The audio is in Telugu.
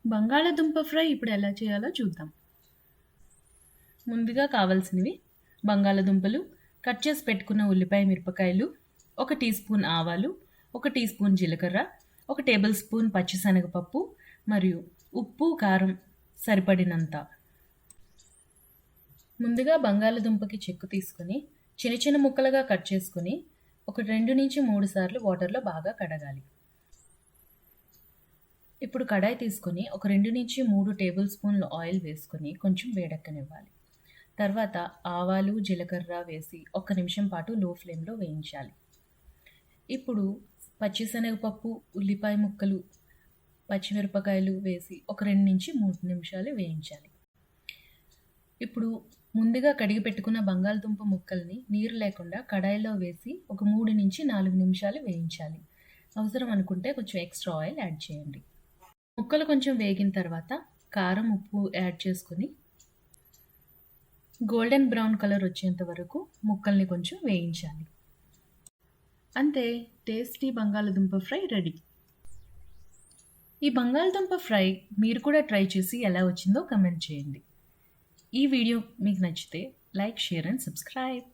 బంగాళాదుంప ఫ్రై ఇప్పుడు ఎలా చేయాలో చూద్దాం. ముందుగా కావాల్సినవి బంగాళాదుంపలు, కట్ చేసి పెట్టుకున్న ఉల్లిపాయ, మిరపకాయలు, 1 టీ స్పూన్ ఆవాలు, 1 టీ స్పూన్ జీలకర్ర, 1 టేబుల్ స్పూన్ పచ్చిశనగపప్పు మరియు ఉప్పు, కారం సరిపడినంత. ముందుగా బంగాళాదుంపకి చెక్కు తీసుకొని చిన్న చిన్న ముక్కలుగా కట్ చేసుకొని ఒక 2 నుంచి 3 సార్లు వాటర్లో బాగా కడగాలి. ఇప్పుడు కడాయి తీసుకొని ఒక 2 నుంచి 3 టేబుల్ స్పూన్ల ఆయిల్ వేసుకొని కొంచెం వేడెక్కనివ్వాలి. తర్వాత ఆవాలు, జీలకర్ర వేసి 1 నిమిషం పాటు లో ఫ్లేమ్లో వేయించాలి. ఇప్పుడు పచ్చిశనగపప్పు, ఉల్లిపాయ ముక్కలు, పచ్చిమిరపకాయలు వేసి ఒక 2 నుంచి 3 నిమిషాలు వేయించాలి. ఇప్పుడు ముందుగా కడిగి పెట్టుకున్న బంగాళదుంప ముక్కల్ని నీరు లేకుండా కడాయిలో వేసి ఒక 3 నుంచి 4 నిమిషాలు వేయించాలి. అవసరం అనుకుంటే కొంచెం ఎక్స్ట్రా ఆయిల్ యాడ్ చేయండి. ముక్కలు కొంచెం వేగిన తర్వాత కారం, ఉప్పు యాడ్ చేసుకొని గోల్డెన్ బ్రౌన్ కలర్ వచ్చేంత వరకు ముక్కల్ని కొంచెం వేయించాలి. అంతే, టేస్టీ బంగాళదుంప ఫ్రై రెడీ. ఈ బంగాళదుంప ఫ్రై మీరు కూడా ట్రై చేసి ఎలా వచ్చిందో కమెంట్ చేయండి. ఈ వీడియో మీకు నచ్చితే లైక్, షేర్ అండ్ సబ్స్క్రైబ్.